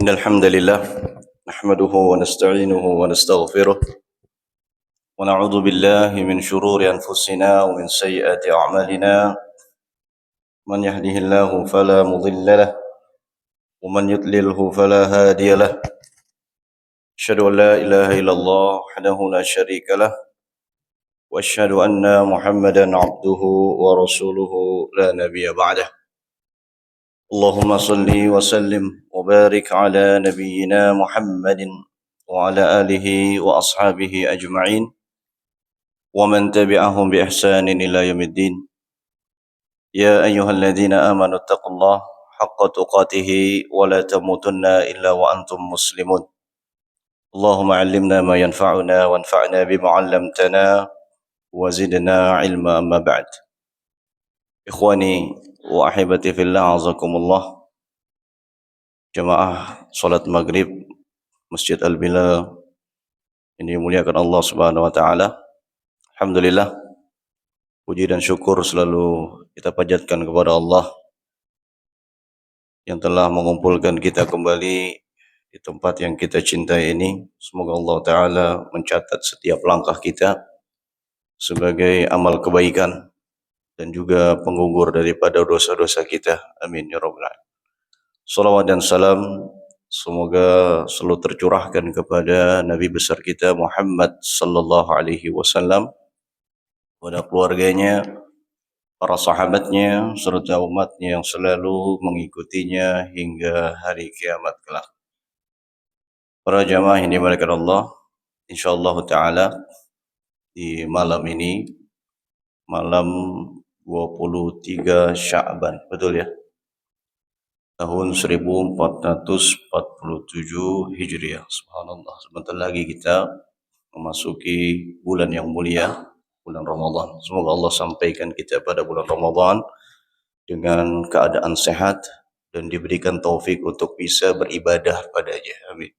إن الحمد لله نحمده ونستعينه ونستغفره ونعوذ بالله من شرور أنفسنا ومن سيئات أعمالنا من يهده الله فلا مضل له ومن يضلله فلا هادي له أشهد أن لا إله إلا الله وحده لا شريك له وأشهد أن محمدا عبده ورسوله لا نبي بعده اللهم صل وسلم وبارك على نبينا محمد وعلى آله وأصحابه أجمعين ومن تبعهم بإحسان إلى يوم الدين يا أيها الذين آمنوا اتقوا الله حق تقاته ولا تموتن إلا وأنتم مسلمون اللهم علمنا ما ينفعنا وانفعنا بما علمتنا وزدنا علما أما بعد إخواني وأحبتي في الله عزكم الله jemaah salat maghrib Masjid Al-Bilal ini dimuliakan Allah Subhanahu wa taala. Alhamdulillah, puji dan syukur selalu kita panjatkan kepada Allah yang telah mengumpulkan kita kembali di tempat yang kita cintai ini. Semoga Allah taala mencatat setiap langkah kita sebagai amal kebaikan dan juga penggugur daripada dosa-dosa kita. Amin ya rabbal alamin. Salawat dan salam semoga selalu tercurahkan kepada Nabi besar kita Muhammad sallallahu alaihi wasallam, kepada keluarganya, para sahabatnya, serta umatnya yang selalu mengikutinya hingga hari kiamat kelak. Para jamaah yang dimuliakan Allah, insyaallah ta'ala di malam ini, malam 23 Sya'ban, betul ya? Tahun 1447 Hijriah. Subhanallah, sebentar lagi kita memasuki bulan yang mulia, bulan Ramadan. Semoga Allah sampaikan kita pada bulan Ramadan dengan keadaan sehat dan diberikan taufik untuk bisa beribadah padanya. Amin.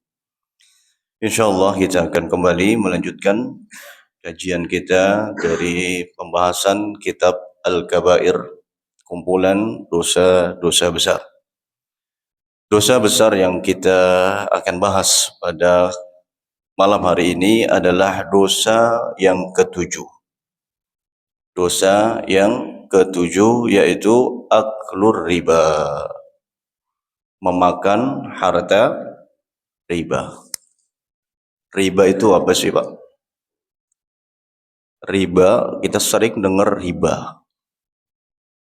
InsyaAllah kita akan kembali melanjutkan kajian kita dari pembahasan kitab Al-Kabair, kumpulan dosa-dosa besar. Dosa besar yang kita akan bahas pada malam hari ini adalah dosa yang ketujuh. Dosa yang ketujuh yaitu aklur riba, memakan harta riba. Riba itu apa sih, Pak? Riba, kita sering dengar riba.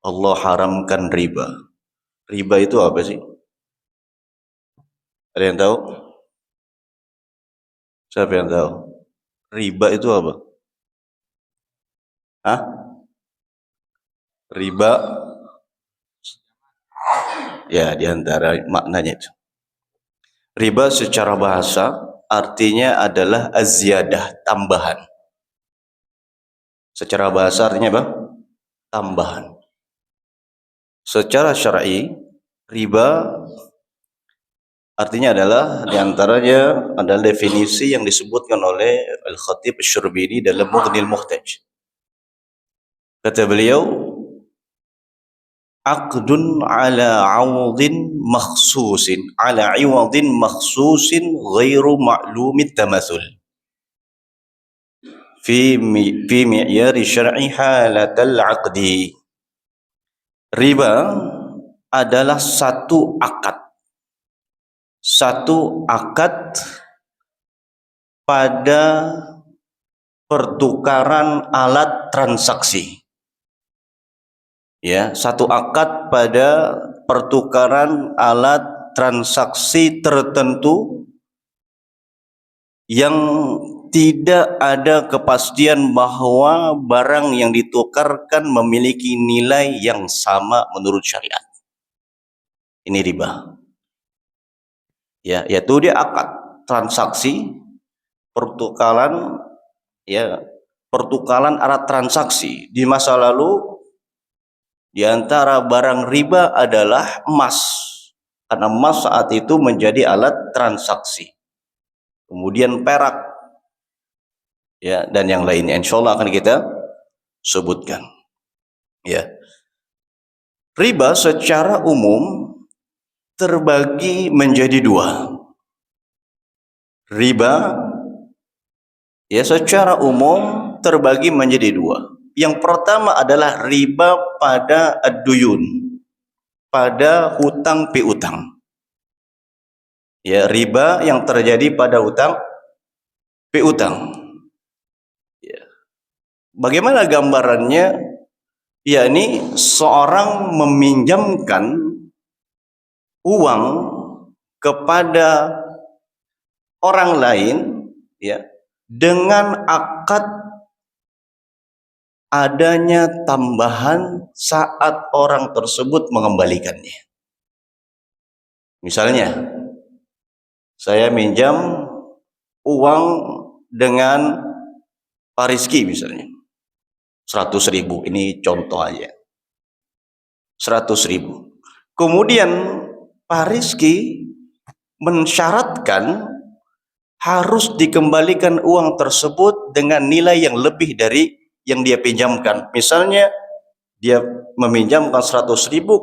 Allah haramkan riba. Riba itu apa sih? Ada yang tahu? Siapa yang tahu? Riba itu apa? Hah? Riba, ya diantara maknanya itu. Riba secara bahasa artinya adalah az-ziyadah, tambahan. Secara bahasa artinya apa? Tambahan. Secara syar'i, riba artinya adalah diantaranya adalah definisi yang disebutkan oleh Al-Khatib Asy-Syurbini dalam Mughnil Muhtaj. Kata beliau, aqdun ala 'awdin makhsusin, ala 'iwadin makhsusin ghairu ma'lumit tamathul fi mi'yari syar'i halatal 'aqdi. Riba adalah satu akad pada pertukaran alat transaksi. Ya, satu akad pada pertukaran alat transaksi tertentu yang tidak ada kepastian bahwa barang yang ditukarkan memiliki nilai yang sama menurut syariat. Ini riba. Ya, yaitu dia akad transaksi pertukaran, ya, pertukaran alat transaksi. Di masa lalu di antara barang riba adalah emas, karena emas saat itu menjadi alat transaksi. Kemudian perak, ya, dan yang lainnya. Insyaallah akan kita sebutkan. Ya, riba secara umum terbagi menjadi dua. Riba ya secara umum terbagi menjadi dua. Yang pertama adalah riba pada ad-duyun, pada hutang piutang. Ya, riba yang terjadi pada hutang piutang. Ya. Bagaimana gambarannya? Yakni seorang meminjamkan uang kepada orang lain ya dengan akad adanya tambahan saat orang tersebut mengembalikannya. Misalnya, saya minjam uang dengan Pak Rizky misalnya, 100.000, ini contoh aja, 100.000. Kemudian Pak Rizky mensyaratkan harus dikembalikan uang tersebut dengan nilai yang lebih dari yang dia pinjamkan. Misalnya dia meminjamkan 100.000,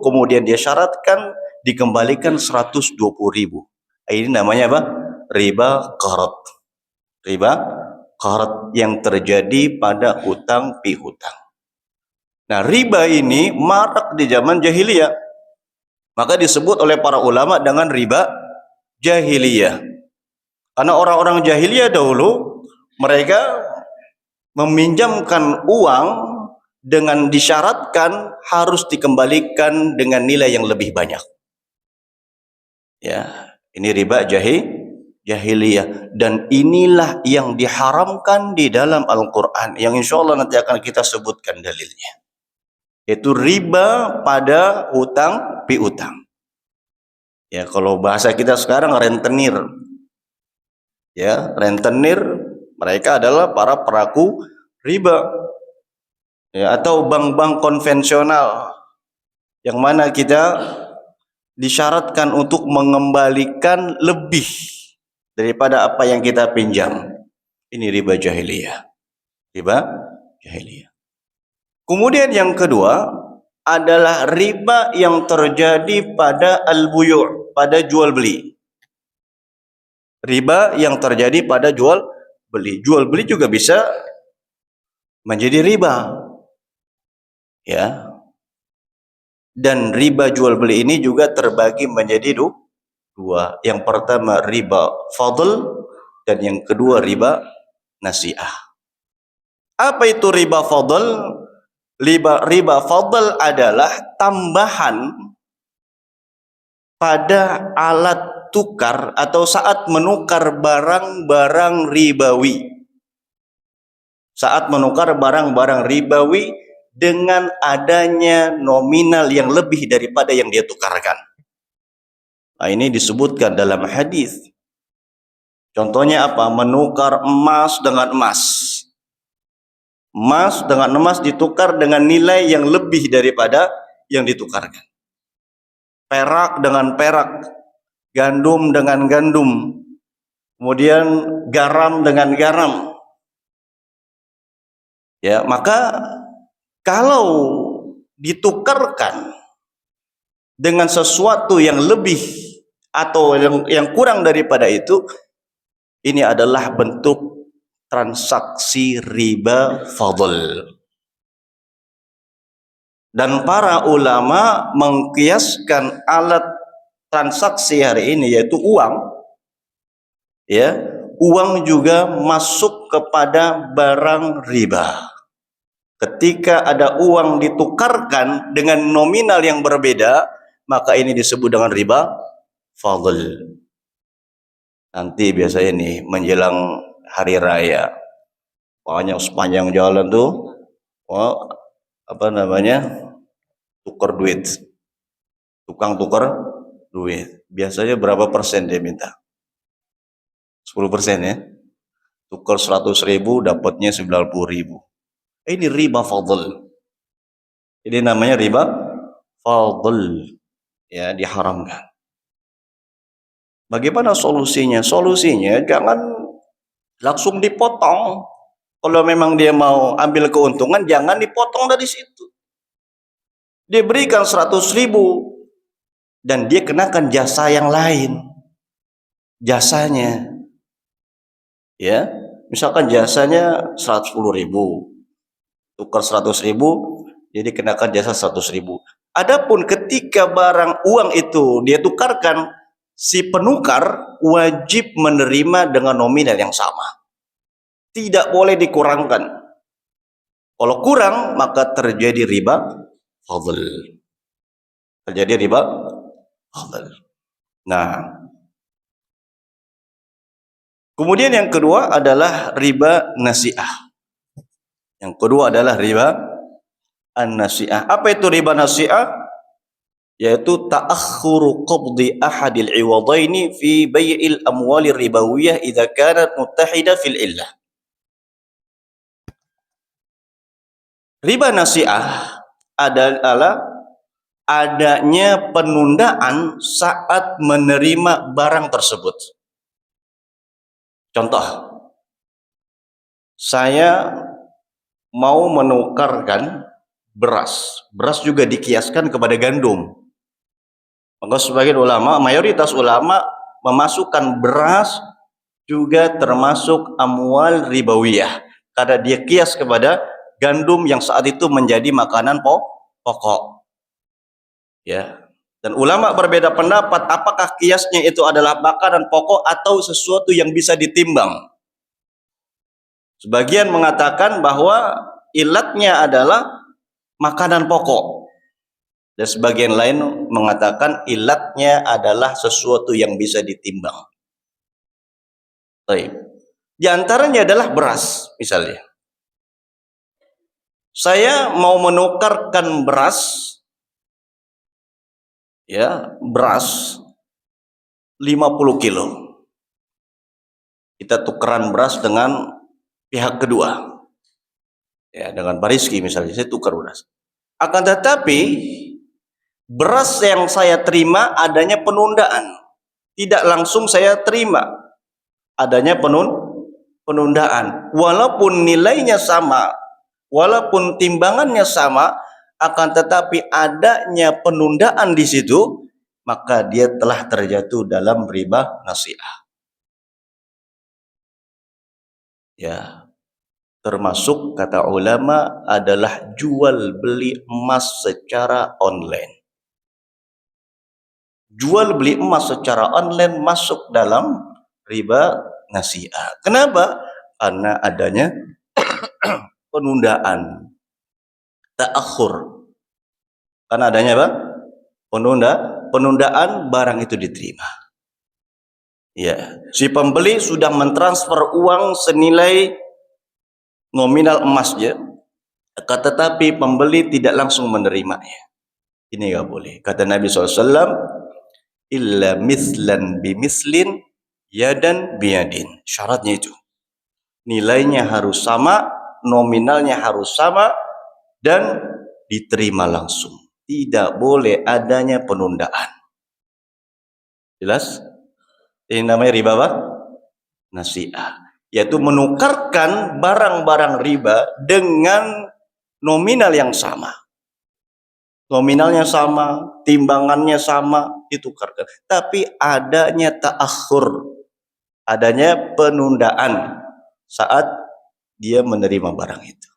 kemudian dia syaratkan dikembalikan 120.000. Ini namanya apa? Riba qard. Riba qard yang terjadi pada hutang piutang. Nah, riba ini marak di zaman jahiliyah. Maka disebut oleh para ulama dengan riba jahiliyah. Karena orang-orang jahiliyah dahulu mereka meminjamkan uang dengan disyaratkan harus dikembalikan dengan nilai yang lebih banyak. Ya, ini riba jahiliyah, dan inilah yang diharamkan di dalam Al-Qur'an yang insya Allah nanti akan kita sebutkan dalilnya. Itu riba pada hutang piutang. Ya, kalau bahasa kita sekarang rentenir. Ya, rentenir mereka adalah para pelaku riba. Ya, atau bank-bank konvensional yang mana kita disyaratkan untuk mengembalikan lebih daripada apa yang kita pinjam. Ini riba jahiliyah. Riba jahiliyah. Kemudian yang kedua adalah riba yang terjadi pada al-buyu', pada jual beli. Riba yang terjadi pada jual beli. Jual beli juga bisa menjadi riba. Ya. Dan riba jual beli ini juga terbagi menjadi dua. Yang pertama riba fadl dan yang kedua riba nasi'ah. Apa itu riba fadl? Riba fadl adalah tambahan pada alat tukar atau saat menukar barang-barang ribawi. Saat menukar barang-barang ribawi dengan adanya nominal yang lebih daripada yang dia tukarkan. Nah, ini disebutkan dalam hadis. Contohnya apa? Menukar emas dengan emas. Emas dengan emas ditukar dengan nilai yang lebih daripada yang ditukarkan. Perak dengan perak, gandum dengan gandum, kemudian garam dengan garam. Ya, maka kalau ditukarkan dengan sesuatu yang lebih atau yang kurang daripada itu, ini adalah bentuk transaksi riba fadl. Dan para ulama mengkiaskan alat transaksi hari ini yaitu uang, ya, uang juga masuk kepada barang riba. Ketika ada uang ditukarkan dengan nominal yang berbeda, maka ini disebut dengan riba fadl. Nanti biasanya nih menjelang hari raya, banyak sepanjang jalan tuh, tukar duit, tukang tukar duit. Biasanya berapa persen dia minta? 10% ya. Tukar 100.000 dapatnya 90.000. Ini riba fadl. Ini namanya riba fadl. Ya, diharamkan. Bagaimana solusinya? Solusinya jangan langsung dipotong. Kalau memang dia mau ambil keuntungan, jangan dipotong dari situ. Dia berikan 100.000, dan dia kenakan jasa yang lain, jasanya, ya, misalkan jasanya 110.000, tukar 100.000, jadi kenakan jasa 100.000. Adapun ketika barang uang itu dia tukarkan, si penukar wajib menerima dengan nominal yang sama, tidak boleh dikurangkan. Kalau kurang maka terjadi riba fadl. Terjadi riba fadl. Nah, kemudian yang kedua adalah riba nasi'ah. Yang kedua adalah riba an-nasi'ah. Apa itu riba nasi'ah? Yaitu ta'akhkhuru qabdi ahadil iwadaini fi bai'il amwalir ribawiyah idza kanat muttahida fil illah. Riba nasi'ah adalah adanya penundaan saat menerima barang tersebut. Contoh, saya mau menukarkan beras. Beras juga dikiaskan kepada gandum. Maka sebagian ulama, mayoritas ulama memasukkan beras juga termasuk amwal ribawiyah, karena dia kias kepada gandum yang saat itu menjadi makanan pokok. Ya. Dan ulama berbeda pendapat apakah kiasnya itu adalah makanan pokok atau sesuatu yang bisa ditimbang. Sebagian mengatakan bahwa ilatnya adalah makanan pokok. Dan sebagian lain mengatakan ilatnya adalah sesuatu yang bisa ditimbang. Baik. Di antaranya adalah beras, misalnya. Saya mau menukarkan beras, ya, beras 50 kilo. Kita tukeran beras dengan pihak kedua. Ya, dengan Pak Rizky misalnya, saya tukar beras. Akan tetapi beras yang saya terima adanya penundaan. Tidak langsung saya terima. Adanya penundaan. Walaupun nilainya sama, walaupun timbangannya sama, akan tetapi adanya penundaan di situ, maka dia telah terjatuh dalam riba nasi'ah. Ya, termasuk kata ulama adalah jual beli emas secara online. Jual beli emas secara online masuk dalam riba nasi'ah. Kenapa? Karena adanya penundaan, ta'akhur. Karena adanya apa? Penundaan barang itu diterima. Ya, si pembeli sudah mentransfer uang senilai nominal emasnya, tetapi pembeli tidak langsung menerimanya. Ini nggak boleh. Kata Nabi SAW, illa mislan bimislin yadan biyadin. Syaratnya itu, nilainya harus sama, nominalnya harus sama, dan diterima langsung. Tidak boleh adanya penundaan. Jelas? Ini namanya riba apa? Nasi'ah. Yaitu menukarkan barang-barang riba dengan nominal yang sama. Nominalnya sama, timbangannya sama, ditukarkan. Tapi adanya ta'akhur, adanya penundaan saat dia menerima barang itu.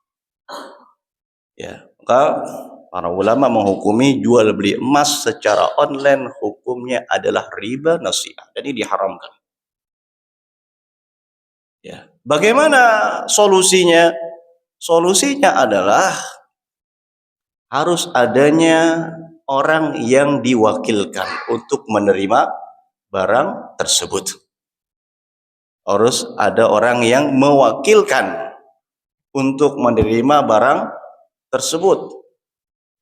Ya, maka para ulama menghukumi jual beli emas secara online hukumnya adalah riba nasi'ah. Jadi diharamkan. Ya, bagaimana solusinya? Solusinya adalah harus adanya orang yang diwakilkan untuk menerima barang tersebut. Harus ada orang yang mewakilkan untuk menerima barang tersebut.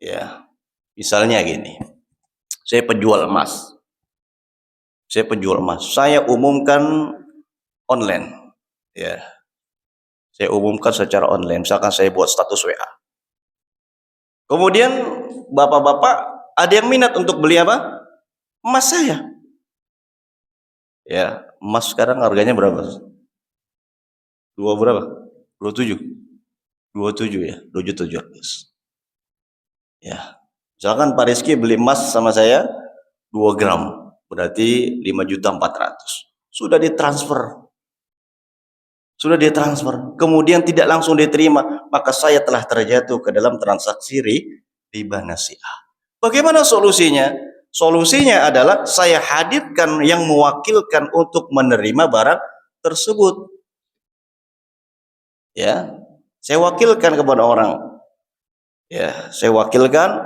Ya, misalnya gini, saya penjual emas. Saya umumkan online. Ya, saya umumkan secara online. Misalkan saya buat status WA. Kemudian bapak-bapak ada yang minat untuk beli apa? Emas saya. Ya, emas sekarang harganya berapa? Berapa? 27. 27 ya, 27. Ya. Misalkan Pak Rizky beli emas sama saya 2 gram, berarti 5.400.000. Sudah ditransfer. Kemudian tidak langsung diterima, maka saya telah terjatuh ke dalam transaksi riba nasi'ah. Bagaimana solusinya? Solusinya adalah saya hadirkan yang mewakilkan untuk menerima barang tersebut. Ya, saya wakilkan kepada orang. Ya, saya wakilkan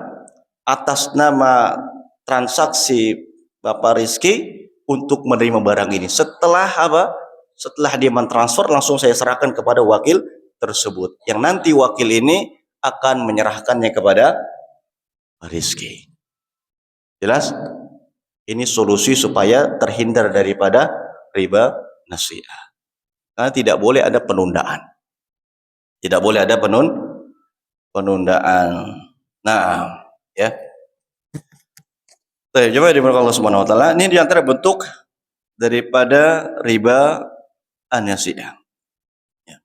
atas nama transaksi Bapak Rizky untuk menerima barang ini. Setelah apa? Setelah dia mentransfer, langsung saya serahkan kepada wakil tersebut. Yang nanti wakil ini akan menyerahkannya kepada Rizky. Jelas? Ini solusi supaya terhindar daripada riba nasi'ah. Karena tidak boleh ada penundaan. Tidak boleh ada penundaan. Nah, ya. Coba dimulai Allah Subhanahu wa taala. Ini di antara bentuk daripada riba an-nasi'ah. Ya.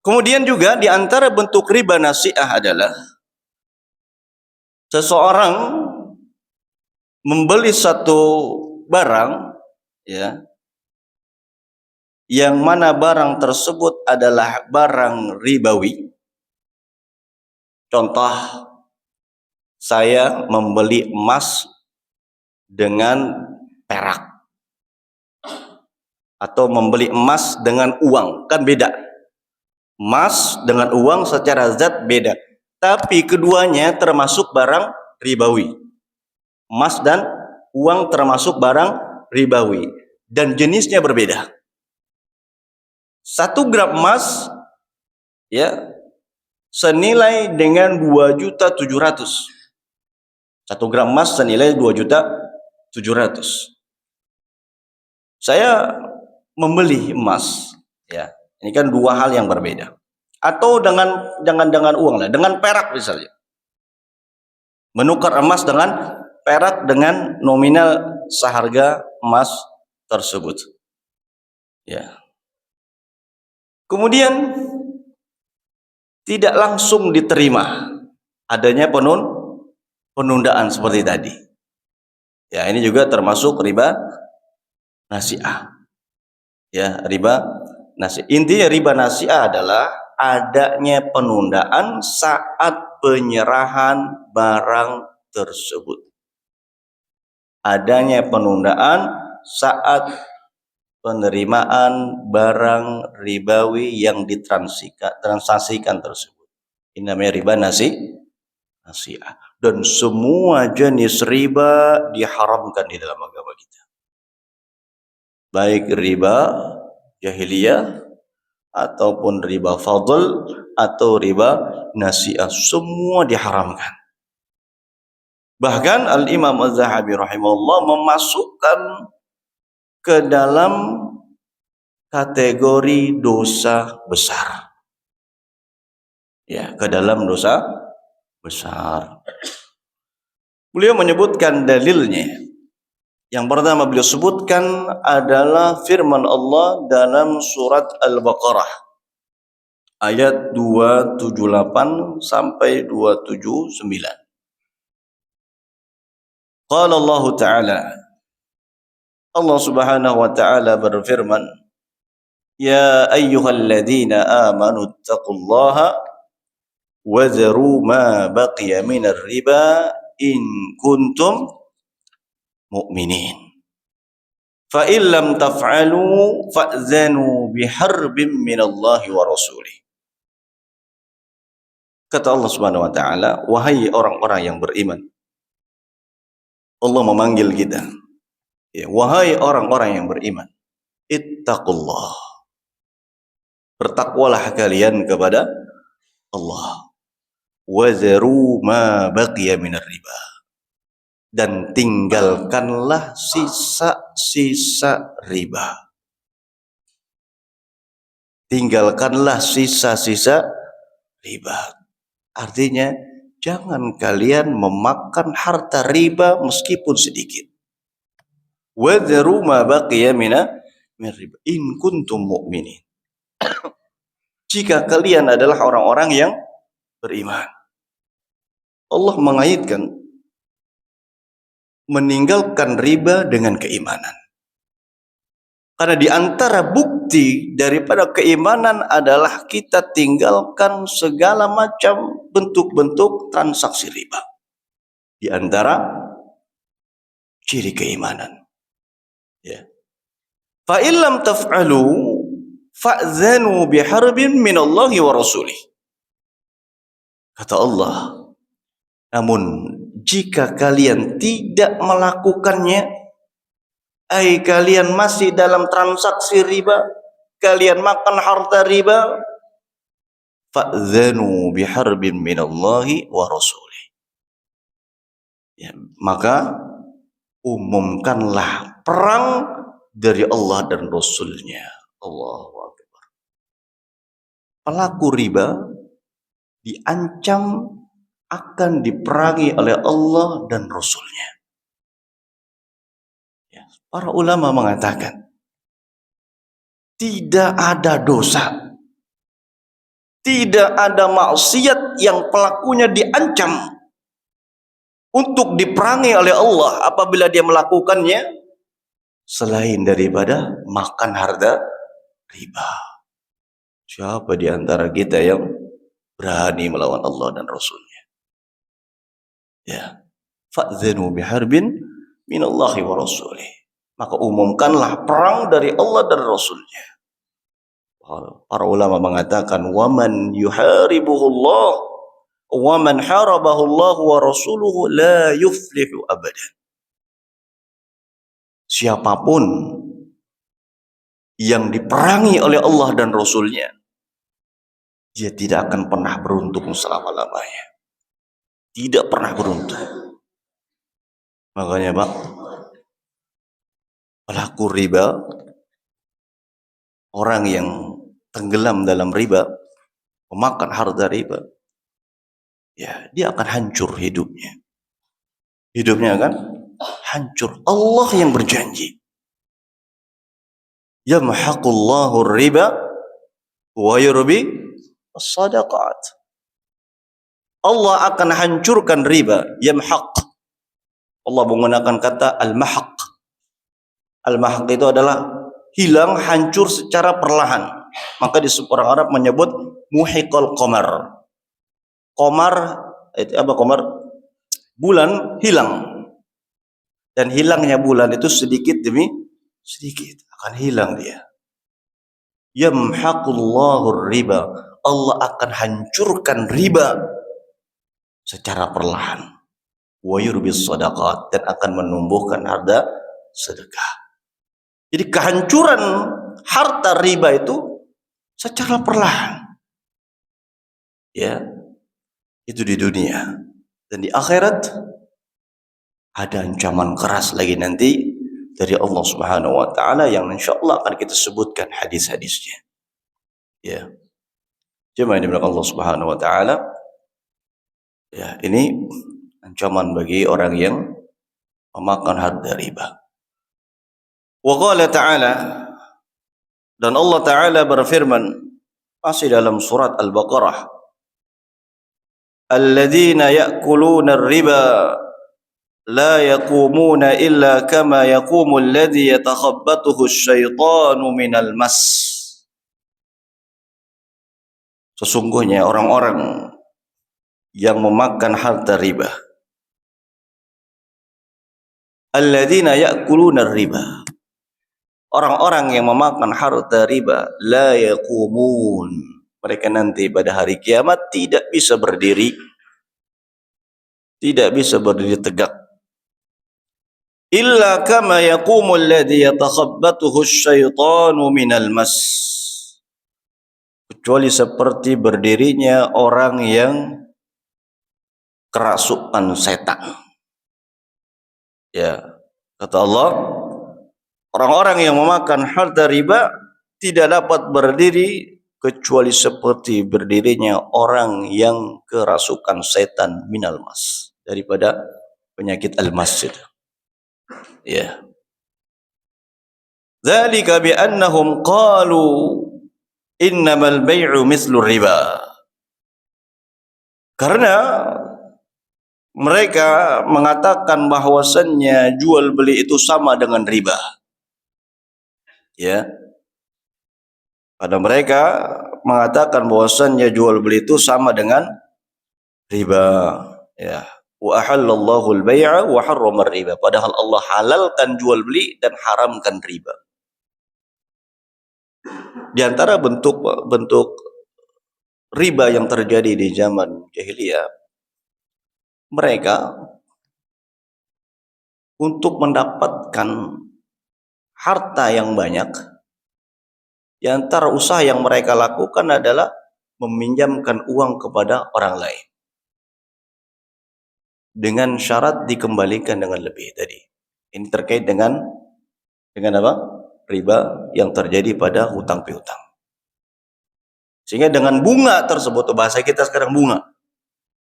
Kemudian juga di antara bentuk riba nasi'ah adalah seseorang membeli satu barang, ya, yang mana barang tersebut adalah barang ribawi. Contoh, saya membeli emas dengan perak atau membeli emas dengan uang, kan beda. Emas dengan uang secara zat beda, tapi keduanya termasuk barang ribawi. Emas dan uang termasuk barang ribawi dan jenisnya berbeda. 1 gram emas, ya, senilai dengan 2.700.000. 1 gram emas senilai 2.700.000. Saya membeli emas, ya. Ini kan dua hal yang berbeda. Atau dengan uang lah, dengan perak misalnya. Menukar emas dengan perak dengan nominal seharga emas tersebut. Ya. Kemudian tidak langsung diterima, adanya penundaan seperti tadi. Ya, ini juga termasuk riba nasi'ah. Ya, riba nasi'ah. Intinya riba nasi'ah adalah adanya penundaan saat penyerahan barang tersebut. Adanya penundaan saat penerimaan barang ribawi yang ditransaksikan tersebut. Ini namanya riba nasi'ah. Dan semua jenis riba diharamkan di dalam agama kita. Baik riba jahiliyah ataupun riba fadl atau riba nasi'ah, semua diharamkan. Bahkan Al-Imam Az-Zahabi rahimahullah memasukkan ke dalam kategori dosa besar. Ya, ke dalam dosa besar. Beliau menyebutkan dalilnya. Yang pertama beliau sebutkan adalah firman Allah dalam surat Al-Baqarah ayat 278 sampai 279. Qala Allah Ta'ala, Allah Subhanahu wa taala berfirman, "Ya ayyuhalladzina amanu taqullaha wa dharu ma baqiya minar riba in kuntum mu'minin. Fa in lam taf'alu fa'zanu biharbin minallahi wa rasulih." Kata Allah Subhanahu wa taala, wahai orang-orang yang beriman. Allah memanggil kita. Ya, wahai orang-orang yang beriman, ittaqullah. Bertakwalah kalian kepada Allah. Wa dharu ma baqiya minar riba. Dan tinggalkanlah sisa-sisa riba. Tinggalkanlah sisa-sisa riba. Artinya, jangan kalian memakan harta riba meskipun sedikit. Wa dharu ma baqiya minar riba in kuntum mu'minin. Jika kalian adalah orang-orang yang beriman. Allah mengaitkan meninggalkan riba dengan keimanan. Karena di antara bukti daripada keimanan adalah kita tinggalkan segala macam bentuk-bentuk transaksi riba. Di antara ciri keimanan. Ya. Fa illam taf'alu fa'zanu biharbin minallahi wa rasulih. Kata Allah, namun jika kalian tidak melakukannya, kalian masih dalam transaksi riba, kalian makan harta riba, fa'zanu biharbin minallahi wa rasulih. Ya, maka umumkanlah perang dari Allah dan Rasulnya. Allahu Akbar. Pelaku riba diancam akan diperangi oleh Allah dan Rasulnya. Ya, para ulama mengatakan tidak ada dosa, tidak ada maksiat yang pelakunya diancam untuk diperangi oleh Allah apabila dia melakukannya selain daripada makan harta riba. Siapa di antara kita yang berani melawan Allah dan Rasulnya? Ya, fa'dzanu biharbin minallahi wa rasulih. Maka umumkanlah perang dari Allah dan Rasulnya. Para ulama mengatakan, waman yuharibuhullah waman harabahullahu wa rasuluhu la yuflihu abadan. Siapapun yang diperangi oleh Allah dan Rasulnya, dia tidak akan pernah beruntung selama-lamanya. Tidak pernah beruntung. Makanya Pak, pelaku riba, orang yang tenggelam dalam riba, memakan harta riba, ya dia akan hancur hidupnya. Hidupnya akan hancur. Allah yang berjanji, yamhaqullahu riba wa yurbi as-sadaqat. Allah akan hancurkan riba. Yamhaq, Allah menggunakan kata al-mahaq. Al-mahaq itu adalah hilang, hancur secara perlahan. Maka di orang Arab menyebut muhiqal qamar. Qamar itu apa? Qamar, bulan hilang. Dan hilangnya bulan itu sedikit demi sedikit akan hilang dia. Yamhaqullahu riba, Allah akan hancurkan riba secara perlahan. Wa yurbis sadaqat, dan akan menumbuhkan harta sedekah. Jadi kehancuran harta riba itu secara perlahan. Ya, itu di dunia. Dan di akhirat ada ancaman keras lagi nanti dari Allah Subhanahu wa taala yang insyaallah akan kita sebutkan hadis-hadisnya. Ya. Jemaah yang dimuliakan Allah Subhanahu wa taala. Ya, ini ancaman bagi orang yang memakan harta riba. Wa qala ta'ala, dan Allah taala berfirman masih dalam surat Al-Baqarah, alladzina ya'kuluna ar-riba la yaqumuna illa kama yaqumu alladhi yatakhabbathu asy-syaitanu minal mas. Sesungguhnya orang-orang yang memakan harta riba, alladzina ya'kuluna ar-riba, orang-orang yang memakan harta riba, la yaqumun, mereka nanti pada hari kiamat tidak bisa berdiri, tidak bisa berdiri tegak, illa kama yaqumul ladzi yatakhabbathu asy-syaitanu minal mas, kecuali seperti berdirinya orang yang kerasukan setan. Ya, kata Allah, orang-orang yang memakan harta riba tidak dapat berdiri kecuali seperti berdirinya orang yang kerasukan setan minal mas, daripada penyakit al-mas itu. Ya. Dzalika bi annahum qalu innamal bai'u mithlu riba. Karena mereka mengatakan bahwasannya jual beli itu sama dengan riba. Ya. Pada mereka mengatakan bahwasannya jual beli itu sama dengan riba. Ya. Wa ahallallahu al-bai'a wa harrama riba. Padahal Allah halalkan jual beli dan haramkan riba. Di antara bentuk riba yang terjadi di zaman jahiliyah, mereka untuk mendapatkan harta yang banyak, di antara usaha yang mereka lakukan adalah meminjamkan uang kepada orang lain dengan syarat dikembalikan dengan lebih tadi. Ini terkait dengan apa? Riba yang terjadi pada hutang piutang. Sehingga dengan bunga tersebut, bahasa kita sekarang bunga,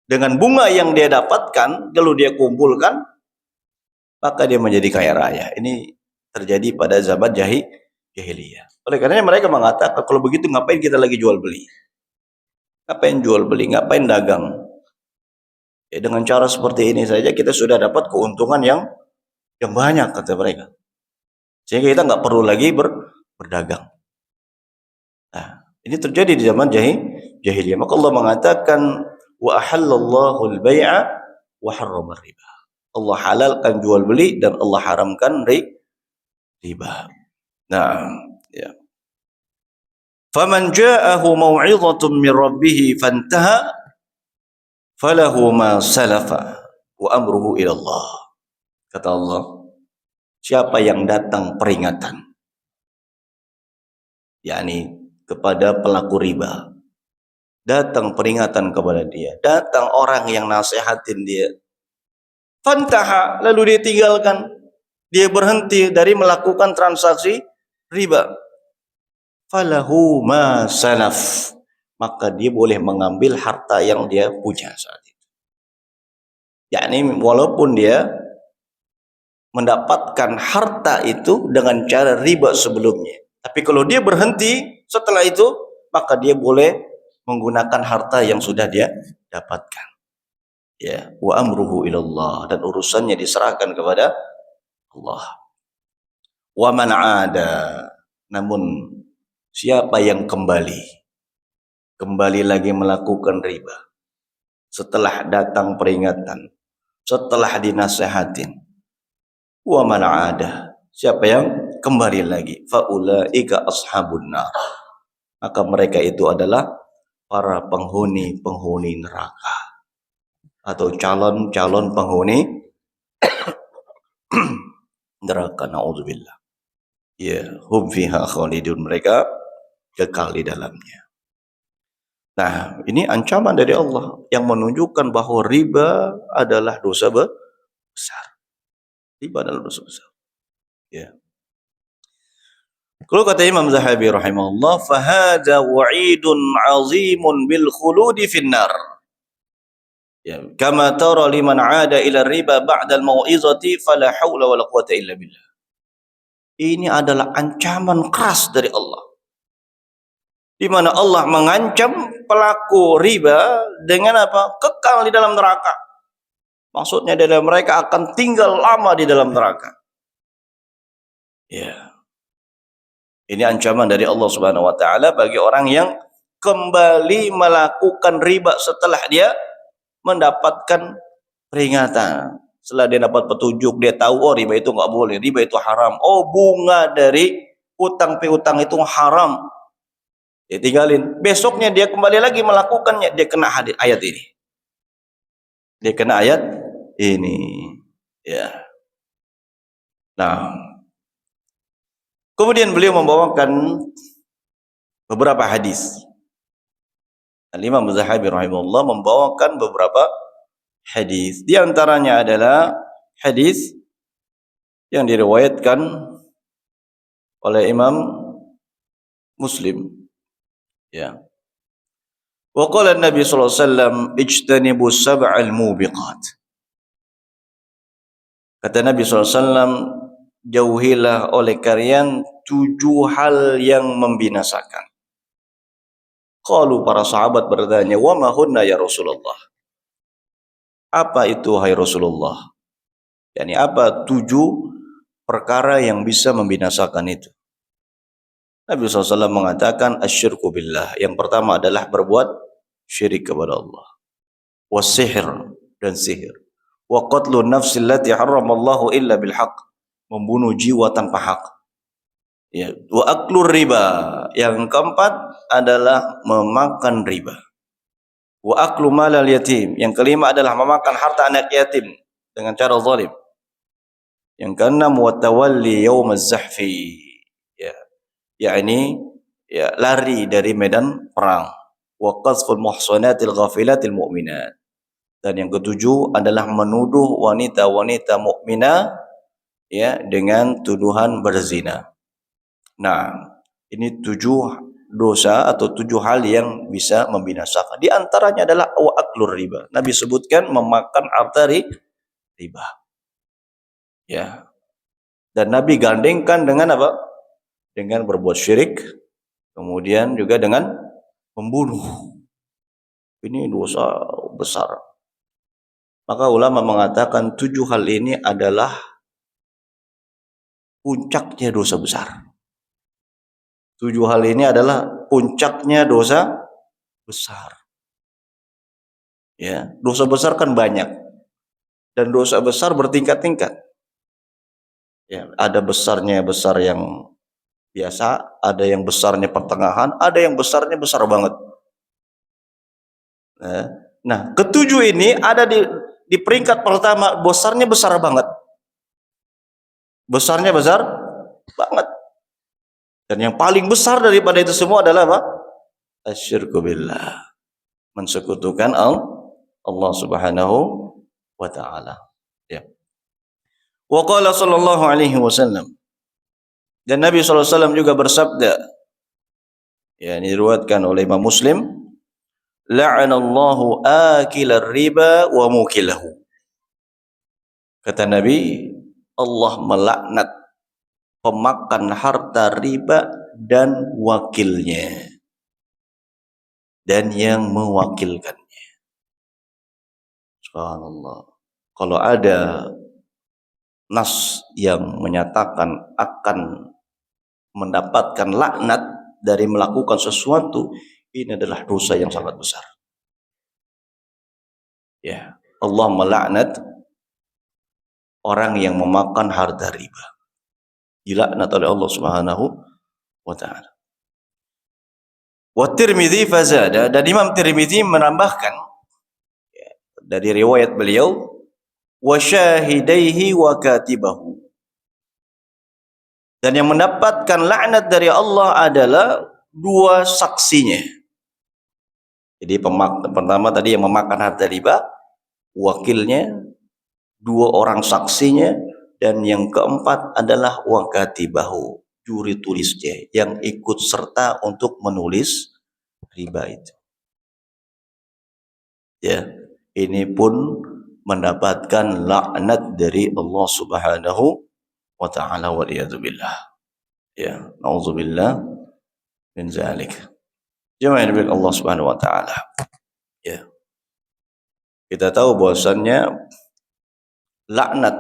dengan bunga yang dia dapatkan, kalau dia kumpulkan, maka dia menjadi kaya raya. Ini terjadi pada zaman jahiliyah. Oleh karenanya mereka mengatakan, kalau begitu ngapain kita lagi jual beli? Ngapain jual beli? Ngapain dagang? Ya, dengan cara seperti ini saja kita sudah dapat keuntungan yang banyak, kata mereka. Sehingga kita nggak perlu lagi berdagang. Nah, ini terjadi di zaman jahiliyah. Maka Allah mengatakan, wa ahallallahu al-bai'a wa harrama riba. Allah halalkan jual beli dan Allah haramkan riba. Nah, ya. Faman ja'ahu mau'izatun min rabbih fantaha falahu ma salafa wa amruhu ila Allah. Kata Allah, siapa yang datang peringatan, yakni kepada pelaku riba, datang peringatan kepada dia, datang orang yang nasihatin dia, fantaha, lalu dia tinggalkan, dia berhenti dari melakukan transaksi riba, falahu ma salaf, maka dia boleh mengambil harta yang dia punya saat itu. Yakni walaupun dia mendapatkan harta itu dengan cara riba sebelumnya, tapi kalau dia berhenti setelah itu, maka dia boleh menggunakan harta yang sudah dia dapatkan. Ya, wa amruhu ilallah, dan urusannya diserahkan kepada Allah. Wa man ada, namun siapa yang kembali lagi melakukan riba setelah datang peringatan, setelah dinasehatin, wa man ada, siapa yang kembali lagi, faulaika ashabun nar, maka mereka itu adalah para penghuni neraka atau calon penghuni neraka, naudzubillah. Ya, hum fiha khalidun, mereka kekal di dalamnya. Nah, ini ancaman dari Allah yang menunjukkan bahwa riba adalah dosa besar. Riba adalah dosa besar. Ya. Kalau kata Imam Zahabi rahimahullah, fahada wa'idun azimun bil khuludi finnar. Ya, kama tara liman 'ada ila riba ba'da al-mau'izati fala haula wala quwata illa billah. Ini adalah ancaman keras dari Allah, di mana Allah mengancam pelaku riba dengan apa? Kekal di dalam neraka. Maksudnya adalah mereka akan tinggal lama di dalam neraka. Ya. Ini ancaman dari Allah Subhanahu wa taala bagi orang yang kembali melakukan riba setelah dia mendapatkan peringatan. Setelah dia dapat petunjuk, dia tahu, oh riba itu nggak boleh, riba itu haram. Oh, bunga dari utang piutang itu haram. Dia tinggalin. Besoknya dia kembali lagi melakukannya, dia kena ayat ini. Dia kena ayat ini. Ya. Nah, kemudian beliau membawakan beberapa hadis. Al-Imam Zahabi rahimahullah membawakan beberapa hadis. Di antaranya adalah hadis yang diriwayatkan oleh Imam Muslim. Ya. Wa qala Nabi sallallahu alaihi wasallam, ijtanibu sab'al mubiqat. Kata Nabi sallallahu alaihi wasallam, jauhilah oleh kalian 7 hal yang membinasakan. Qalu, para sahabat bertanya, wa ma hunna ya Rasulullah? Apa itu hai Rasulullah? Yani apa 7 perkara yang bisa membinasakan itu? Nabi SAW mengatakan asyirku billah. Yang pertama adalah berbuat syirik kepada Allah. Wasihir, dan sihir. Wa qatlu nafsi allati harramallahu illa bilhaq. Membunuh jiwa tanpa hak. Ya. Wa aklur riba. Yang keempat adalah memakan riba. Wa aklu malal yatim. Yang kelima adalah memakan harta anak yatim dengan cara zalim. Yang keenam wa tawalli yaumaz zahfi. Ya. Yakni ya, lari dari medan perang. Wa qazful muhsanatil ghafilatil mu'minat. Dan yang ketujuh adalah menuduh wanita-wanita mukminah ya dengan tuduhan berzina. Nah, ini 7 dosa atau 7 hal yang bisa membinasakan. Di antaranya adalah wa aklur riba. Nabi sebutkan memakan harta riba. Ya. Dan Nabi gandengkan dengan apa? Dengan berbuat syirik, kemudian juga dengan membunuh. Ini dosa besar. Maka ulama mengatakan 7 hal ini adalah puncaknya dosa besar. 7 hal ini adalah puncaknya dosa besar. Ya, dosa besar kan banyak. Dan dosa besar bertingkat-tingkat. Ya, ada besarnya besar yang biasa, ada yang besarnya pertengahan, ada yang besarnya besar banget. Nah, ketujuh ini ada di peringkat pertama, besarnya besar banget. Besarnya besar banget. Dan yang paling besar daripada itu semua adalah apa? Asyirku billah. Mensekutukan Allah Subhanahu wa taala. Ya. Wa qala sallallahu alaihi wasallam. Dan Nabi sallallahu alaihi wasallam juga bersabda, ya, ini diriwayatkan oleh Imam Muslim, la'anallahu akilar riba wa mukilahu. Kata Nabi, Allah melaknat pemakan harta riba dan wakilnya dan yang mewakilkannya. Subhanallah. Kalau ada nas yang menyatakan akan mendapatkan laknat dari melakukan sesuatu, ini adalah dosa yang sangat besar. Ya, Allah melaknat orang yang memakan harta riba. Dilaknat oleh Allah Subhanahu wa taala. Wa Tirmidzi fazada, dan Imam Tirmidzi menambahkan ya, dari riwayat beliau, wa syahidaihi wa katibahu. Dan yang mendapatkan laknat dari Allah adalah 2 saksinya. Jadi pertama tadi yang memakan harta riba, wakilnya, 2 orang saksinya, dan yang keempat adalah wa katibahu, juri tulisnya yang ikut serta untuk menulis riba itu. Ya, ini pun mendapatkan laknat dari Allah Subhanahu wa ta'ala waliyadzubillah. Ya, na'udzubillah min zalik. Jemaah yang dimuliakan Allah Subhanahu wa ta'ala. Ya. Kita tahu bahwasannya laknat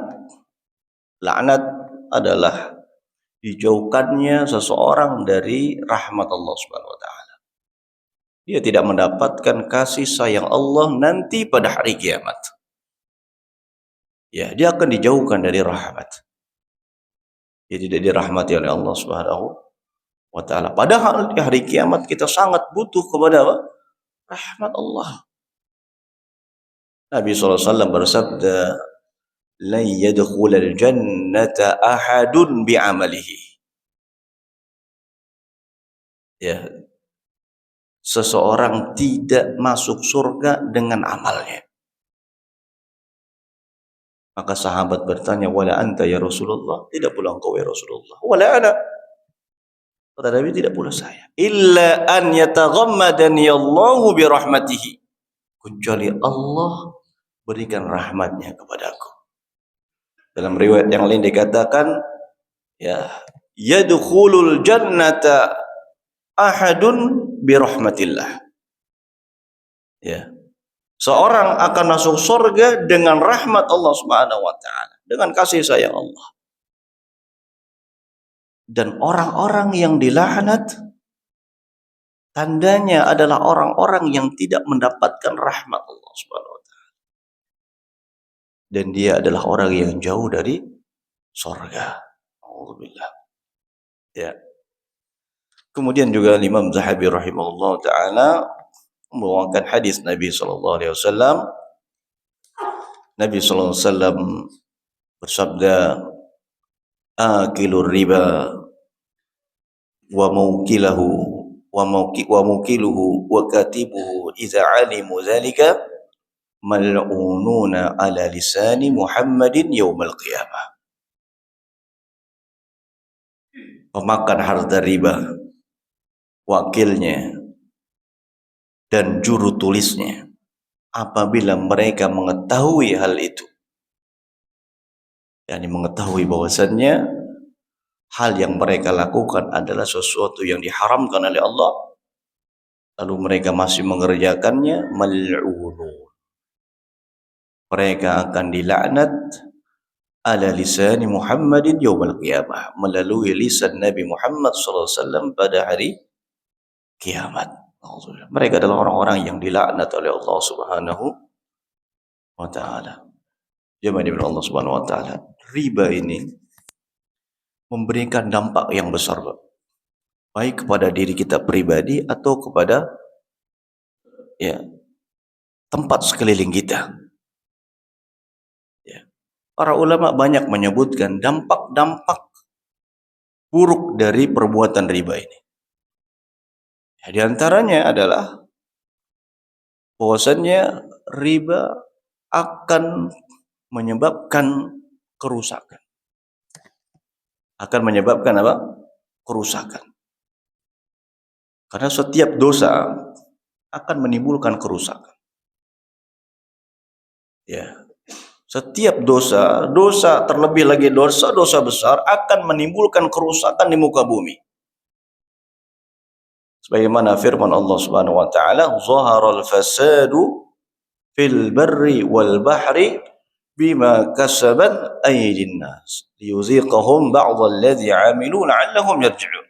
adalah dijauhkannya seseorang dari rahmat Allah Subhanahu wa ta'ala. Dia tidak mendapatkan kasih sayang Allah nanti pada hari kiamat. Ya, dia akan dijauhkan dari rahmat. Dia tidak dirahmati oleh Allah Subhanahu wa ta'ala. Padahal di hari kiamat kita sangat butuh kepada apa? Rahmat Allah. Nabi SAW bersabda, "La yadkhulul jannata ahadun bi'amalihi." Ya. Seseorang tidak masuk surga dengan amalnya. Maka sahabat bertanya, "Wala anta ya Rasulullah?" Tidak pula engkau ya Rasulullah. "Wala ana." Kata Nabi, tidak pula saya. "Illa an yataghammadani Allahu bi rahmatihi." Kecuali Allah berikan rahmatnya kepadaku. Dalam riwayat yang lain dikatakan, ya, yadkhulul jannata ahadun bi rahmatillah. Ya. Seorang akan masuk surga dengan rahmat Allah Subhanahu wa taala, dengan kasih sayang Allah. Dan orang-orang yang dilaknat tandanya adalah orang-orang yang tidak mendapatkan rahmat Allah Subhanahu wa taala. Dan dia adalah orang yang jauh dari surga. Alhamdulillah. Ya. Kemudian juga Imam Zahabi rahimahullah taala membawakan hadis Nabi sallallahu alaihi wasallam. Nabi sallallahu alaihi wasallam bersabda, "Akilur riba wa maukilahu wa mukiluhu wa katibuhu idza alimu dzalika mal'ununa ala lisani Muhammadin yaumal qiyamah." Pemakan harta riba, wakilnya, dan juru tulisnya, apabila mereka mengetahui hal itu, yakni mengetahui bahwasannya hal yang mereka lakukan adalah sesuatu yang diharamkan oleh Allah, lalu mereka masih mengerjakannya, mal'unun, mereka akan dilaknat ala lisani Muhammadin yaumal qiyamah, melalui lisan Nabi Muhammad SAW pada hari kiamat. Mereka adalah orang-orang yang dilaknat oleh Allah Subhanahu wa taala. Jemaah dari Allah Subhanahu wa taala, riba ini memberikan dampak yang besar, baik kepada diri kita pribadi atau kepada tempat sekeliling kita. Para ulama banyak menyebutkan dampak-dampak buruk dari perbuatan riba ini. Di antaranya adalah bahwasannya riba akan menyebabkan kerusakan. Akan menyebabkan apa? Kerusakan. Karena setiap dosa akan menimbulkan kerusakan. Setiap dosa terlebih lagi dosa besar akan menimbulkan kerusakan di muka bumi. Sebagaimana firman Allah Subhanahu wa taala, "Zaharal fasadu fil barri wal bahri bima kasabat aydin nas liyuziqahum ba'dal ladzi 'amilu la'allahum yarji'un."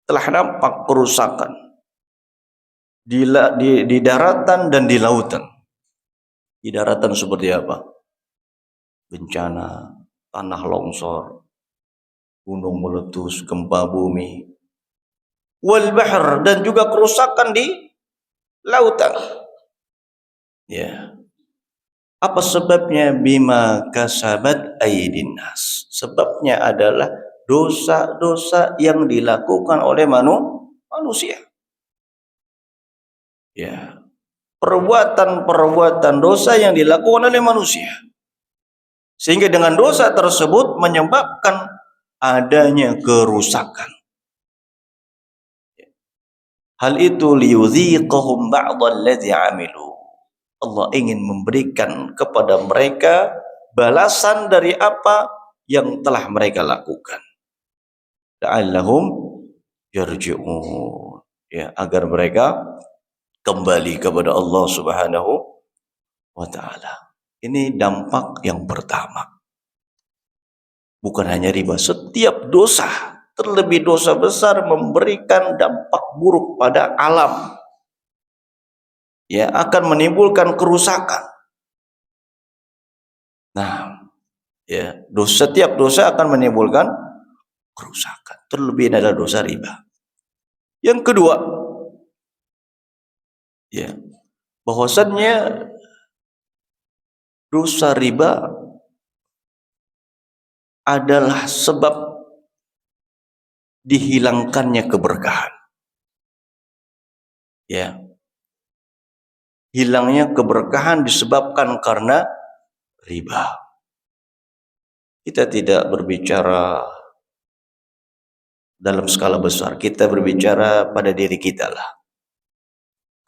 Telah nampak kerusakan di daratan dan di lautan. Di daratan seperti apa? Bencana, tanah longsor, gunung meletus, gempa bumi. Wal bahr, dan juga kerusakan di lautan. Apa sebabnya? Bima kasabat aydin nas. Sebabnya adalah dosa-dosa yang dilakukan oleh manusia. Perbuatan-perbuatan dosa yang dilakukan oleh manusia, sehingga dengan dosa tersebut menyebabkan adanya kerusakan. Hal itu liyuziqahum ba'dal ladzi 'amilu. Allah ingin memberikan kepada mereka balasan dari apa yang telah mereka lakukan. La'allahum yarji'un. Agar mereka kembali kepada Allah Subhanahu wa taala. Ini dampak yang pertama. Bukan hanya riba, setiap dosa, terlebih dosa besar, memberikan dampak buruk pada alam. Akan menimbulkan kerusakan. Setiap dosa akan menimbulkan kerusakan. Terlebih adalah dosa riba. Yang kedua, bahwasannya dosa riba adalah sebab dihilangkannya keberkahan. Hilangnya keberkahan disebabkan karena riba. Kita tidak berbicara dalam skala besar, kita berbicara pada diri kita lah.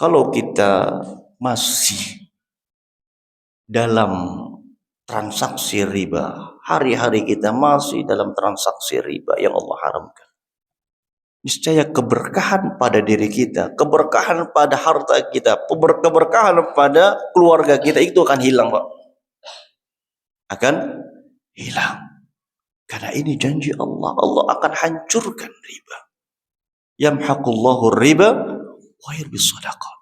Kalau kita masih dalam transaksi riba, hari-hari kita masih dalam transaksi riba yang Allah haramkan, niscaya keberkahan pada diri kita, keberkahan pada harta kita, keberkahan pada keluarga kita itu akan hilang, Pak. Akan hilang. Karena ini janji Allah. Allah akan hancurkan riba. Yamhaqullahu riba wa yurbis shadaqah.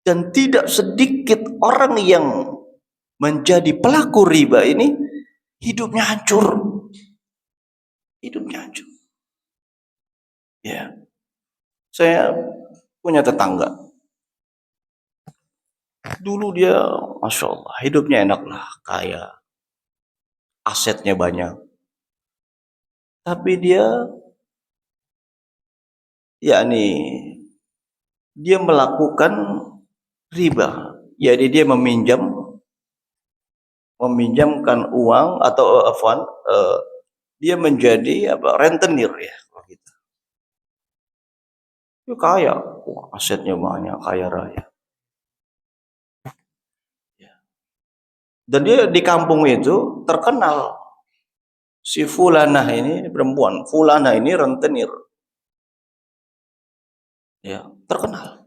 Dan tidak sedikit orang yang menjadi pelaku riba ini hidupnya hancur. Hidupnya hancur. Ya. Saya punya tetangga. Dulu dia, Masya Allah, hidupnya enak lah, kaya. Asetnya banyak. Tapi dia, yakni, dia melakukan riba. Jadi dia meminjamkan uang atau dia menjadi rentenir ya. Dia kaya, wah, asetnya banyak, kaya raya. Dan dia di kampung itu terkenal. Si Fulanah ini perempuan, Fulanah ini rentenir. Ya, terkenal.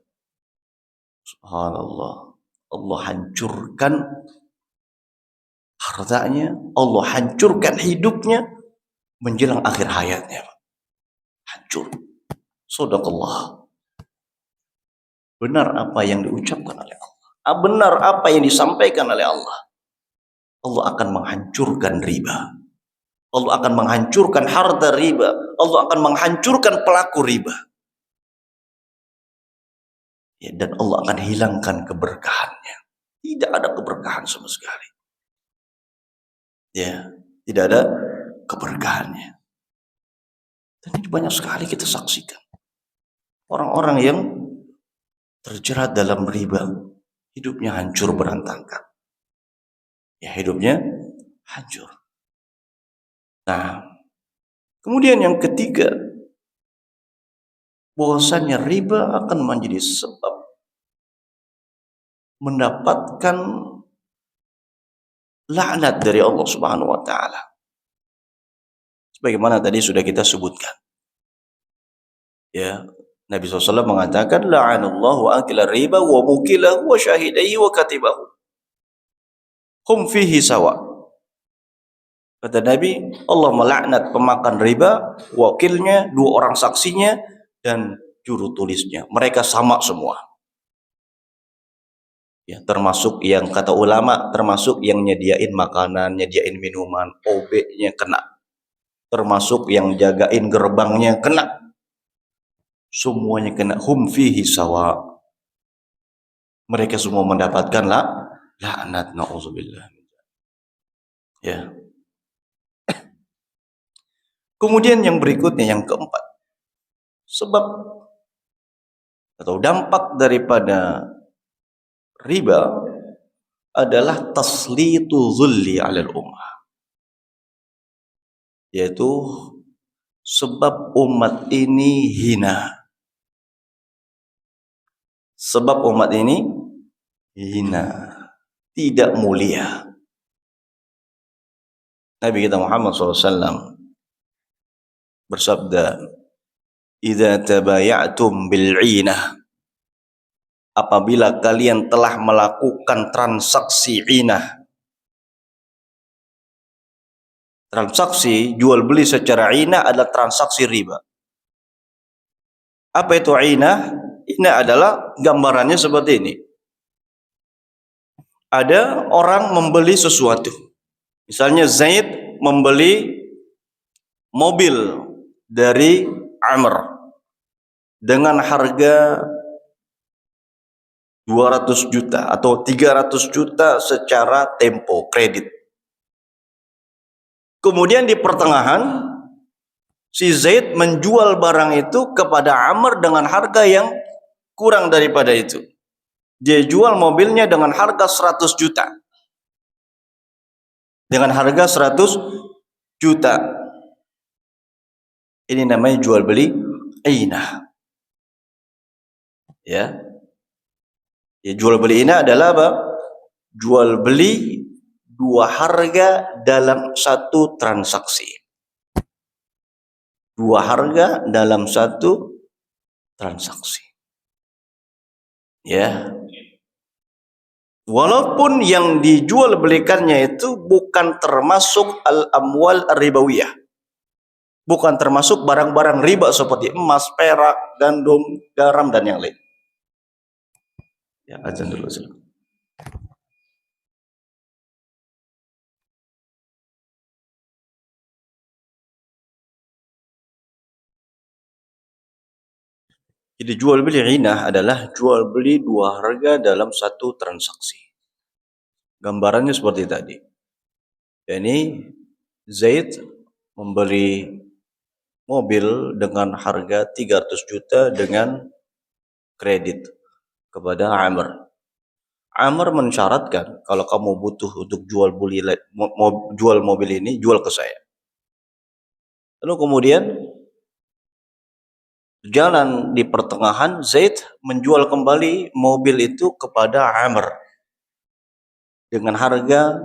Subhanallah. Allah hancurkan hartanya, Allah hancurkan hidupnya menjelang akhir hayatnya. Hancur. Shadaqallah. Benar apa yang diucapkan oleh Allah. Benar apa yang disampaikan oleh Allah. Allah akan menghancurkan riba. Allah akan menghancurkan harta riba. Allah akan menghancurkan pelaku riba. Ya, dan Allah akan hilangkan keberkahannya. Tidak ada keberkahan sama sekali. Ya, tidak ada keberkahannya. Dan ini banyak sekali kita saksikan. Orang-orang yang terjerat dalam riba, hidupnya hancur berantakan. Ya, hidupnya hancur. Nah, kemudian yang ketiga, bahwasannya riba akan menjadi sebab mendapatkan laknat dari Allah Subhanahu wa taala. Sebagaimana tadi sudah kita sebutkan. Ya, Nabi SAW mengatakan la'anallahu akila riba wa mukilahu wa syahidaihi wa katibahu. Hum fihi sawa. Kata Nabi, Allah melaknat pemakan riba, wakilnya, dua orang saksinya, dan juru tulisnya. Mereka sama semua. Ya, termasuk yang kata ulama, termasuk yang nyediain makanan, nyediain minuman, OB-nya kena. Termasuk yang jagain gerbangnya kena. Semuanya kena. Hum fihi sawa. Mereka semua mendapatkan laknat, na'udzubillah. Ya. Kemudian yang berikutnya, yang keempat, sebab atau dampak daripada riba adalah taslitu zulli 'alal ummah, yaitu sebab umat ini hina. Sebab umat ini hina, tidak mulia. Nabi kita Muhammad SAW bersabda, "Idza tabaya'tum bil'inah," apabila kalian telah melakukan transaksi inah. Transaksi jual beli secara inah adalah transaksi riba. Apa itu inah? Inah adalah gambarannya seperti ini. Ada orang membeli sesuatu. Misalnya Zaid membeli mobil dari Amr dengan harga 200 juta atau 300 juta secara tempo kredit. Kemudian di pertengahan si Zaid menjual barang itu kepada Amr dengan harga yang kurang daripada itu. Dia jual mobilnya dengan harga 100 juta. Dengan harga 100 juta. Ini namanya jual beli inah. Ya. Ya, jual beli inah adalah apa? Jual beli dua harga dalam satu transaksi. Dua harga dalam satu transaksi. Ya. Walaupun yang dijual belikannya itu bukan termasuk al-amwal ar-ribawiyah. Bukan termasuk barang-barang riba seperti emas, perak, gandum, garam dan yang lain. Ya, azan dulu. Jadi jual beli ghinah adalah jual beli dua harga dalam satu transaksi. Gambarannya seperti tadi. Ini Zaid membeli mobil dengan harga 300 juta dengan kredit kepada Amr. Amr mensyaratkan kalau kamu butuh untuk jual mobil ini, jual ke saya. Lalu kemudian jalan di pertengahan, Zaid menjual kembali mobil itu kepada Amr dengan harga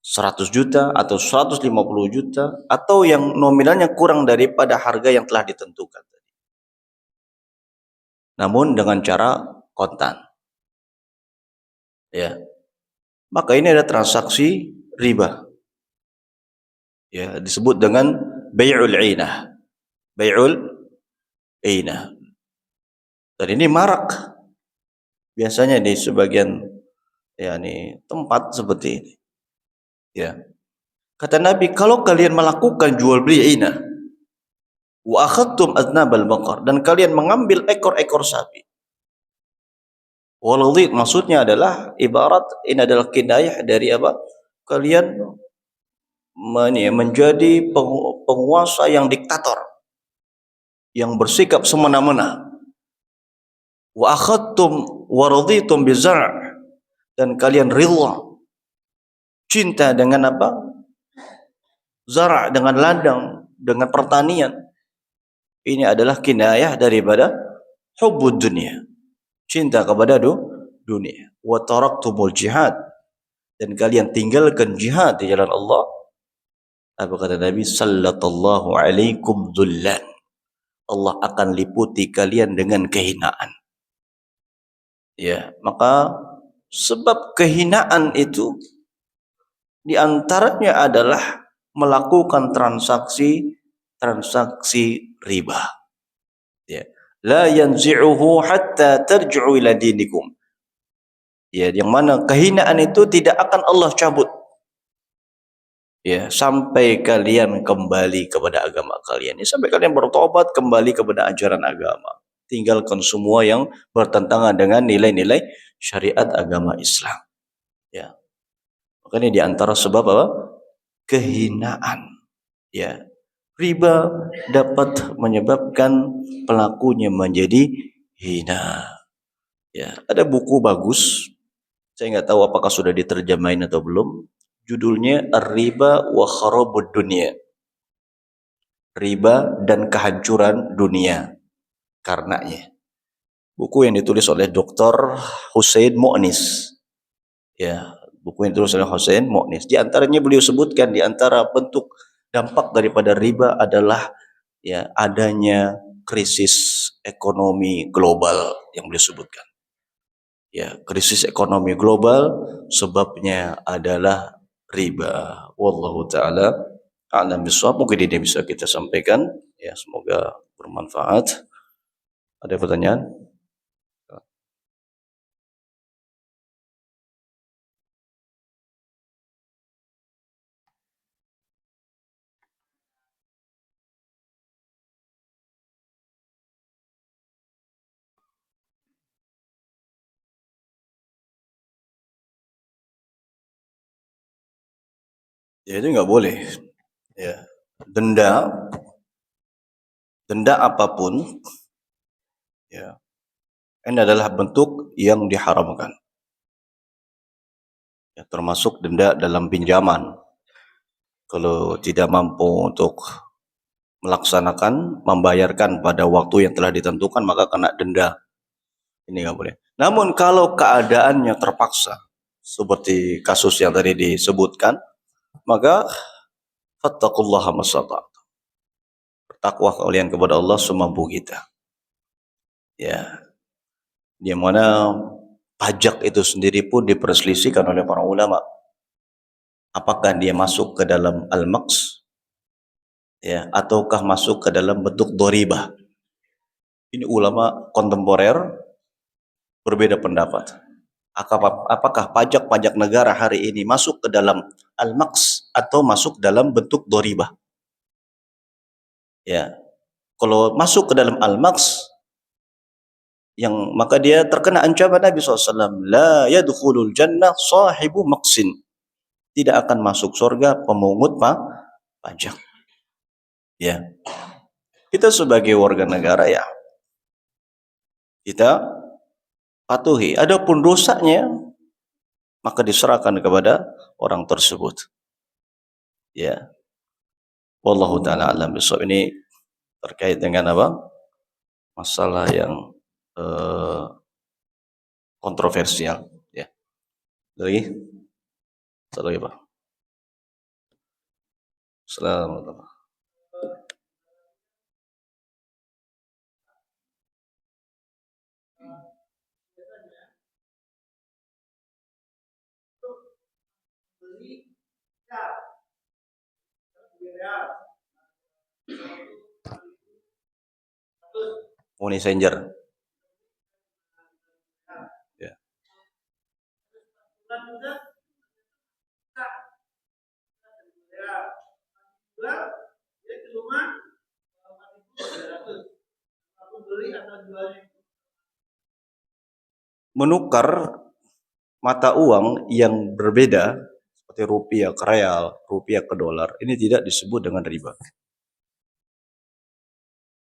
100 juta atau 150 juta atau yang nominalnya kurang daripada harga yang telah ditentukan. Namun dengan cara kontan. Ya. Maka ini ada transaksi riba. Ya, disebut dengan bai'ul 'ainah. Bai'ul 'ainah. Dan ini marak biasanya di sebagian tempat seperti ini. Ya. Kata Nabi, kalau kalian melakukan jual beli 'ainah wa akhadtum adnabal baqar dan kalian mengambil ekor-ekor sapi. Waladhi maksudnya adalah ibarat ini adalah kinayah dari apa? Kalian menjadi penguasa yang diktator, yang bersikap semena-mena. Wa akhadtum wa raditum bizar' dan kalian rela cinta dengan apa? Zara' dengan ladang, dengan pertanian. Ini adalah kinayah daripada hubbud dunia. Cinta kepada dunia. Wa taraktumul jihad dan kalian tinggalkan jihad di jalan Allah. Apa kata Nabi? Sallallahu alaikum dhullan. Allah akan liputi kalian dengan kehinaan. Ya, maka sebab kehinaan itu diantaranya adalah melakukan transaksi riba. Ya. La yanzi'uhu hatta tarji'u ila dinikum. Ya, yang mana kehinaan itu tidak akan Allah cabut. Ya, sampai kalian kembali kepada agama kalian. Ya, sampai kalian bertobat kembali kepada ajaran agama. Tinggalkan semua yang bertentangan dengan nilai-nilai syariat agama Islam. Ya. Makanya di antara sebab apa? Kehinaan. Ya. Riba dapat menyebabkan pelakunya menjadi hina. Ya, ada buku bagus. Saya nggak tahu apakah sudah diterjemahin atau belum. Judulnya Ar-Riba wa Kharabud Dunia. Riba dan kehancuran dunia karenanya. Buku yang ditulis oleh Dr. Hussein Mu'nis. Ya, buku yang ditulis oleh Hussein Mu'nis. Di antaranya beliau sebutkan di antara bentuk dampak daripada riba adalah ya adanya krisis ekonomi global yang beliau sebutkan. Ya, krisis ekonomi global sebabnya adalah riba. Wallahu taala a'lam bishawab. Mungkin ini bisa kita sampaikan. Ya, semoga bermanfaat. Ada pertanyaan? Ya itu nggak boleh. Ya, denda apapun, ya, ini adalah bentuk yang diharamkan. Ya, termasuk denda dalam pinjaman. Kalau tidak mampu untuk melaksanakan, membayarkan pada waktu yang telah ditentukan, maka kena denda. Ini nggak boleh. Namun kalau keadaannya terpaksa, seperti kasus yang tadi disebutkan, maka fattaqullaha masata'. takwa kalian kepada Allah semampu kita. Ya, di mana pajak itu sendiri pun diperselisihkan oleh para ulama. Apakah dia masuk ke dalam al-maqs, ya, ataukah masuk ke dalam bentuk doribah? Ini ulama kontemporer berbeda pendapat. Apakah pajak-pajak negara hari ini masuk ke dalam al-maqs atau masuk dalam bentuk doribah? Ya, kalau masuk ke dalam al-maqs, maka dia terkena ancaman Nabi SAW. La yadkhulul jannah sahibu maqsin. Tidak akan masuk surga pemungut pajak. Ya, kita sebagai warga negara ya, kita patuhi. Adapun dosanya, maka diserahkan kepada orang tersebut. Ya, wallahu taala alam bisawab. Ini terkait dengan apa? Masalah yang kontroversial. Ya. Lagi? Satu lagi Pak. Selamat. Money changer. Ya. Menukar mata uang yang berbeda seperti rupiah ke real, rupiah ke dolar, ini tidak disebut dengan riba.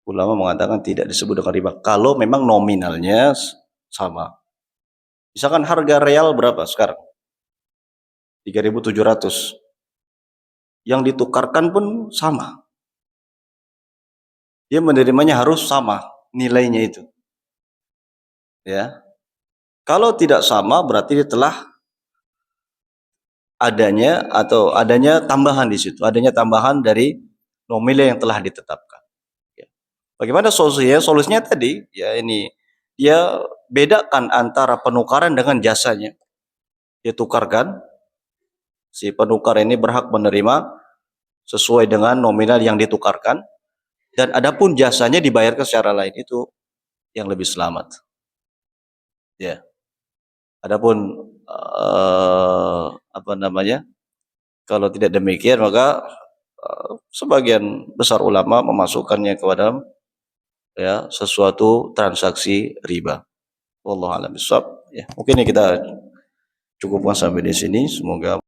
Ulama mengatakan tidak disebut dengan riba kalau memang nominalnya sama. Misalkan harga real berapa sekarang? 3.700. Yang ditukarkan pun sama. Dia menerimanya harus sama nilainya itu. Ya. Kalau tidak sama berarti dia telah adanya tambahan di situ, adanya tambahan dari nominal yang telah ditetapkan. Ya. Bagaimana solusinya? Solusinya tadi ya ini dia bedakan antara penukaran dengan jasanya. Dia tukarkan, si penukar ini berhak menerima sesuai dengan nominal yang ditukarkan, dan adapun jasanya dibayarkan secara lain, itu yang lebih selamat. Ya. Adapun kalau tidak demikian maka sebagian besar ulama memasukkannya kepada ya sesuatu transaksi riba. Wallahu a'lam bishawab. Ya, mungkin kita cukupkan sampai di sini. Semoga